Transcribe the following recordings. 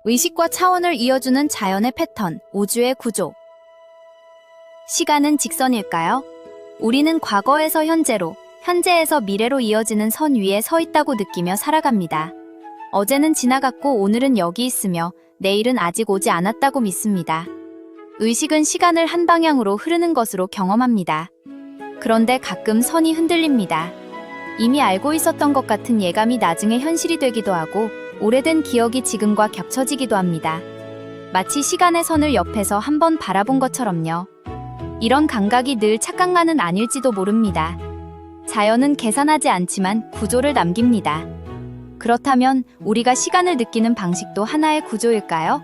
의식과 차원을 이어주는 자연의 패턴, 우주의 구조. 시간은 직선일까요? 우리는 과거에서 현재로, 현재에서 미래로 이어지는 선 위에 서 있다고 느끼며 살아갑니다. 어제는 지나갔고 오늘은 여기 있으며 내일은 아직 오지 않았다고 믿습니다. 의식은 시간을 한 방향으로 흐르는 것으로 경험합니다. 그런데 가끔 선이 흔들립니다. 이미 알고 있었던 것 같은 예감이 나중에 현실이 되기도 하고 오래된 기억이 지금과 겹쳐지기도 합니다. 마치 시간의 선을 옆에서 한번 바라본 것처럼요. 이런 감각이 늘 착각만은 아닐지도 모릅니다. 자연은 계산하지 않지만 구조를 남깁니다. 그렇다면 우리가 시간을 느끼는 방식도 하나의 구조일까요?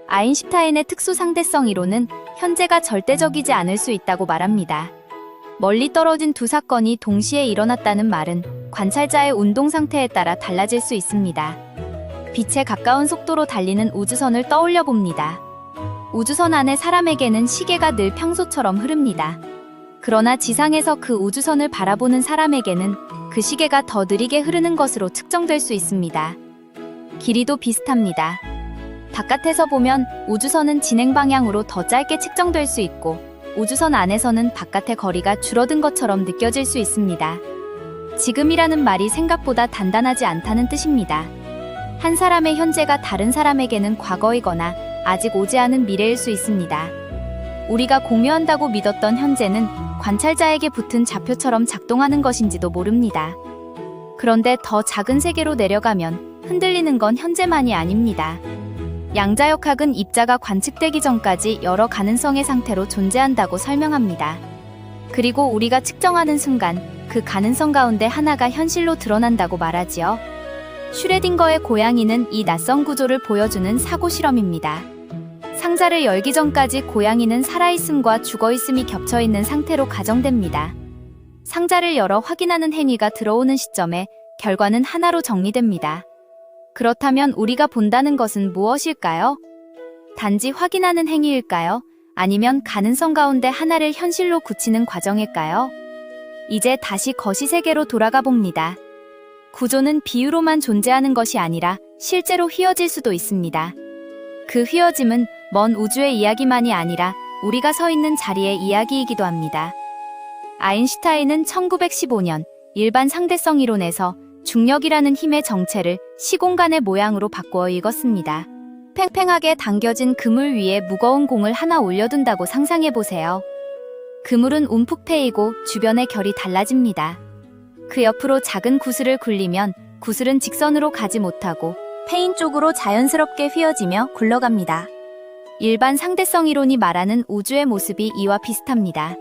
아인슈타인의 특수 상대성 이론은 현재가 절대적이지 않을 수 있다고 말합니다. 멀리 떨어진 두 사건이 동시에 일어났다는 말은 관찰자의 운동 상태에 따라 달라질 수 있습니다. 빛에 가까운 속도로 달리는 우주선을 떠올려 봅니다. 우주선 안에 사람에게는 시계가 늘 평소처럼 흐릅니다. 그러나 지상에서 그 우주선을 바라보는 사람에게는 그 시계가 더 느리게 흐르는 것으로 측정될 수 있습니다. 길이도 비슷합니다. 바깥에서 보면 우주선은 진행 방향으로 더 짧게 측정될 수 있고 우주선 안에서는 바깥의 거리가 줄어든 것처럼 느껴질 수 있습니다. 지금이라는 말이 생각보다 단단하지 않다는 뜻입니다. 한 사람의 현재가 다른 사람에게는 과거이거나 아직 오지 않은 미래일 수 있습니다. 우리가 공유한다고 믿었던 현재는 관찰자에게 붙은 좌표처럼 작동하는 것인지도 모릅니다. 그런데 더 작은 세계로 내려가면 흔들리는 건 현재만이 아닙니다. 양자역학은 입자가 관측되기 전까지 여러 가능성의 상태로 존재한다고 설명합니다. 그리고 우리가 측정하는 순간 그 가능성 가운데 하나가 현실로 드러난다고 말하지요. 슈레딩거의 고양이는 이 낯선 구조를 보여주는 사고 실험입니다. 상자를 열기 전까지 고양이는 살아있음과 죽어있음이 겹쳐있는 상태로 가정됩니다. 상자를 열어 확인하는 행위가 들어오는 시점에 결과는 하나로 정리됩니다. 그렇다면 우리가 본다는 것은 무엇일까요? 단지 확인하는 행위일까요? 아니면 가능성 가운데 하나를 현실로 굳히는 과정일까요? 이제 다시 거시세계로 돌아가 봅니다. 구조는 비유로만 존재하는 것이 아니라 실제로 휘어질 수도 있습니다. 그 휘어짐은 먼 우주의 이야기만이 아니라 우리가 서 있는 자리의 이야기이기도 합니다. 아인슈타인은 1915년 일반 상대성 이론에서 중력이라는 힘의 정체를 시공간의 모양으로 바꾸어 읽었습니다. 팽팽하게 당겨진 그물 위에 무거운 공을 하나 올려둔다고 상상해보세요. 그물은 움푹 패이고 주변의 결이 달라집니다. 그 옆으로 작은 구슬을 굴리면 구슬은 직선으로 가지 못하고 패인 쪽으로 자연스럽게 휘어지며 굴러갑니다. 일반 상대성 이론이 말하는 우주의 모습이 이와 비슷합니다.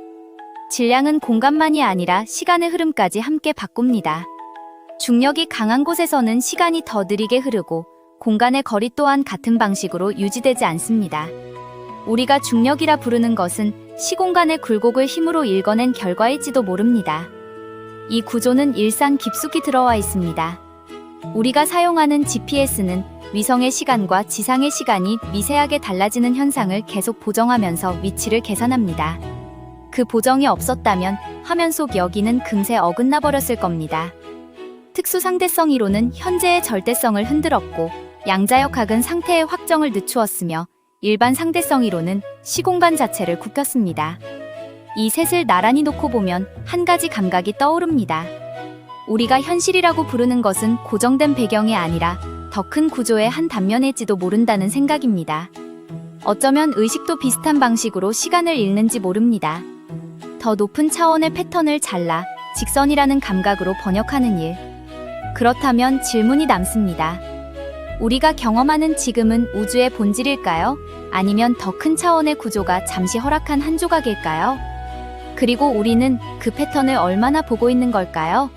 질량은 공간만이 아니라 시간의 흐름까지 함께 바꿉니다. 중력이 강한 곳에서는 시간이 더 느리게 흐르고 공간의 거리 또한 같은 방식으로 유지되지 않습니다. 우리가 중력이라 부르는 것은 시공간의 굴곡을 힘으로 읽어낸 결과일지도 모릅니다. 이 구조는 일상 깊숙이 들어와 있습니다. 우리가 사용하는 GPS는 위성의 시간과 지상의 시간이 미세하게 달라지는 현상을 계속 보정하면서 위치를 계산합니다. 그 보정이 없었다면 화면 속 여기는 금세 어긋나 버렸을 겁니다. 특수 상대성 이론은 현재의 절대성을 흔들었고 양자역학은 상태의 확정을 늦추었으며 일반 상대성 이론은 시공간 자체를 굽혔습니다. 이 셋을 나란히 놓고 보면 한 가지 감각이 떠오릅니다. 우리가 현실이라고 부르는 것은 고정된 배경이 아니라 더 큰 구조의 한 단면일지도 모른다는 생각입니다. 어쩌면 의식도 비슷한 방식으로 시간을 읽는지 모릅니다. 더 높은 차원의 패턴을 잘라 직선이라는 감각으로 번역하는 일. 그렇다면 질문이 남습니다. 우리가 경험하는 지금은 우주의 본질일까요? 아니면 더 큰 차원의 구조가 잠시 허락한 한 조각일까요? 그리고 우리는 그 패턴을 얼마나 보고 있는 걸까요?